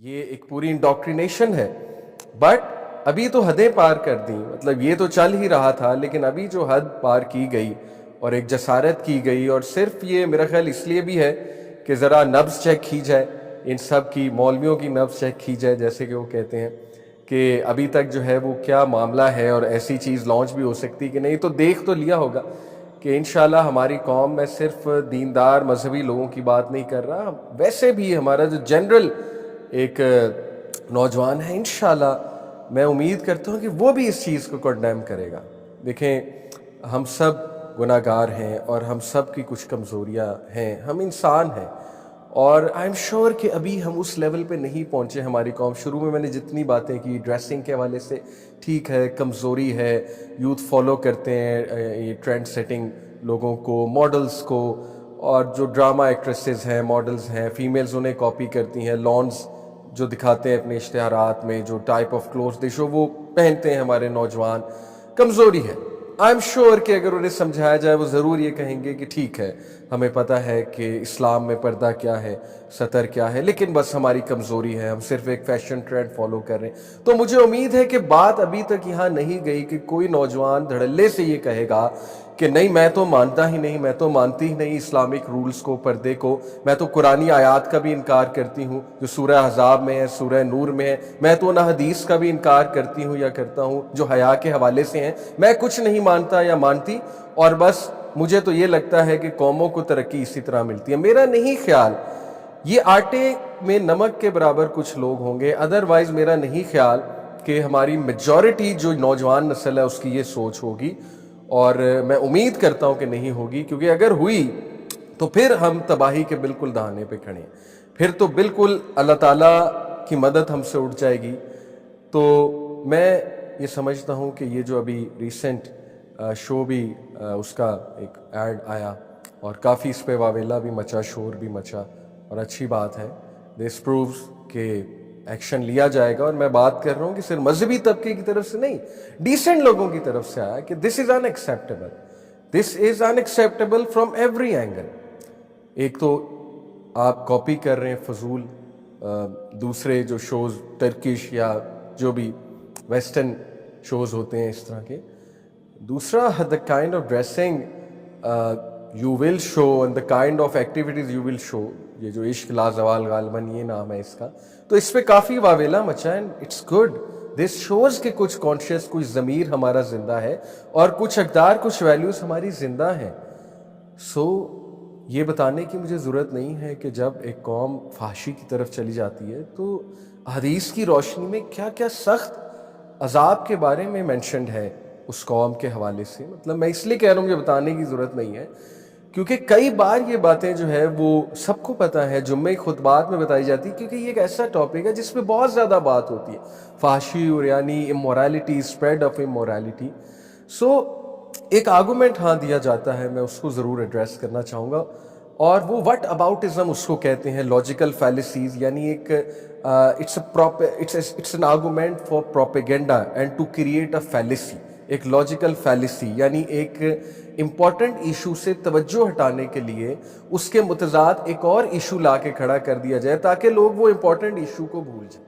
یہ ایک پوری انڈاکٹرینیشن ہے. بٹ ابھی تو حدیں پار کر دیں. مطلب یہ تو چل ہی رہا تھا، لیکن ابھی جو حد پار کی گئی اور ایک جسارت کی گئی، اور صرف یہ میرا خیال اس لیے بھی ہے کہ ذرا نبض چیک کی جائے، ان سب کی مولویوں کی نبض چیک کی جائے، جیسے کہ وہ کہتے ہیں کہ ابھی تک جو ہے وہ کیا معاملہ ہے اور ایسی چیز لانچ بھی ہو سکتی کہ نہیں. تو دیکھ تو لیا ہوگا کہ انشاءاللہ ہماری قوم میں صرف دیندار مذہبی لوگوں کی بات نہیں کر رہا، ویسے بھی ہمارا جو جنرل ایک نوجوان ہے، انشاءاللہ میں امید کرتا ہوں کہ وہ بھی اس چیز کو کنڈیم کرے گا. دیکھیں، ہم سب گناہ گار ہیں اور ہم سب کی کچھ کمزوریاں ہیں، ہم انسان ہیں، اور آئی ایم شیور کہ ابھی ہم اس لیول پہ نہیں پہنچے. ہماری قوم، شروع میں نے جتنی باتیں کی ڈریسنگ کے حوالے سے، ٹھیک ہے کمزوری ہے، یوتھ فالو کرتے ہیں یہ ٹرینڈ سیٹنگ لوگوں کو، ماڈلز کو، اور جو ڈرامہ ایکٹریسز ہیں، ماڈلز ہیں، فیمیلز انہیں کاپی کرتی ہیں، لانز جو دکھاتے ہیں اپنے اشتہارات میں، جو ٹائپ آف کلوتھ دے شو وہ پہنتے ہیں ہمارے نوجوان. کمزوری ہے. آئی ایم شیور کہ اگر انہیں سمجھایا جائے وہ ضرور یہ کہیں گے کہ ٹھیک ہے، ہمیں پتہ ہے کہ اسلام میں پردہ کیا ہے، ستر کیا ہے، لیکن بس ہماری کمزوری ہے، ہم صرف ایک فیشن ٹرینڈ فالو کر رہے ہیں. تو مجھے امید ہے کہ بات ابھی تک یہاں نہیں گئی کہ کوئی نوجوان دھڑلے سے یہ کہے گا کہ نہیں میں تو مانتا ہی نہیں، میں تو مانتی ہی نہیں اسلامک رولز کو، پردے کو، میں تو قرآنی آیات کا بھی انکار کرتی ہوں جو سورہ احزاب میں ہے، سورہ نور میں ہے، میں تو نہ حدیث کا بھی انکار کرتی ہوں یا کرتا ہوں جو حیا کے حوالے سے ہیں، میں کچھ نہیں مانتا یا مانتی، اور بس مجھے تو یہ لگتا ہے کہ قوموں کو ترقی اسی طرح ملتی ہے. میرا نہیں خیال یہ آٹے میں نمک کے برابر کچھ لوگ ہوں گے، ادروائز میرا نہیں خیال کہ ہماری میجورٹی جو نوجوان نسل ہے اس کی یہ سوچ ہوگی، اور میں امید کرتا ہوں کہ نہیں ہوگی، کیونکہ اگر ہوئی تو پھر ہم تباہی کے بالکل دہانے پہ کھڑے ہیں. پھر تو بالکل اللہ تعالیٰ کی مدد ہم سے اٹھ جائے گی. تو میں یہ سمجھتا ہوں کہ یہ جو ابھی ریسنٹ شو بھی اس کا ایک ایڈ آیا اور کافی اس پہ واویلا بھی مچا، شور بھی مچا، اور اچھی بات ہے. دس پرووز کہ ایکشن لیا جائے گا. اور میں بات کر رہا ہوں کہ صرف مذہبی طبقے کی طرف سے نہیں، ڈیسنٹ لوگوں کی طرف سے آیا کہ دس از انایکسیپٹیبل، دس از انایکسیپٹیبل فرام ایوری اینگل. ایک تو آپ کاپی کر رہے ہیں فضول دوسرے جو شوز، ٹرکش یا جو بھی ویسٹرن شوز ہوتے ہیں اس طرح کے. دوسرا، the kind of dressing you will show and the kind of activities you will show، یہ جو عشق لا زوال غالباً یہ نام ہے اس کا، تو اس پہ کافی واویلا مچا ہے. اٹس گڈ، دس شوز کہ کچھ کانشیس، کچھ ضمیر ہمارا زندہ ہے، اور کچھ اقدار، کچھ ویلیوز ہماری زندہ ہیں. سو یہ بتانے کی مجھے ضرورت نہیں ہے کہ جب ایک قوم فحاشی کی طرف چلی جاتی ہے تو حدیث کی روشنی میں کیا کیا سخت عذاب کے بارے میں مینشنڈ ہے اس قوم کے حوالے سے. مطلب میں اس لیے کہہ رہا ہوں، مجھے بتانے کی ضرورت نہیں ہے، کیونکہ کئی بار یہ باتیں جو ہے وہ سب کو پتہ ہے، جمعہ خطبات میں بتائی جاتی، کیونکہ یہ ایک ایسا ٹاپک ہے جس پہ بہت زیادہ بات ہوتی ہے، فحاشی اور یعنی امورالٹی، اسپریڈ آف امورالٹی. سو ایک آرگومنٹ ہاں دیا جاتا ہے، میں اس کو ضرور ایڈریس کرنا چاہوں گا، اور وہ وٹ اباؤٹزم اس کو کہتے ہیں، لاجیکل فیلیسیز، یعنی ایک it's an argument for propaganda and to create a fallacy. ایک لاجیکل فیلیسی یعنی ایک امپورٹنٹ ایشو سے توجہ ہٹانے کے لیے اس کے متضاد ایک اور ایشو لا کے کھڑا کر دیا جائے تاکہ لوگ وہ امپورٹنٹ ایشو کو بھول جائیں.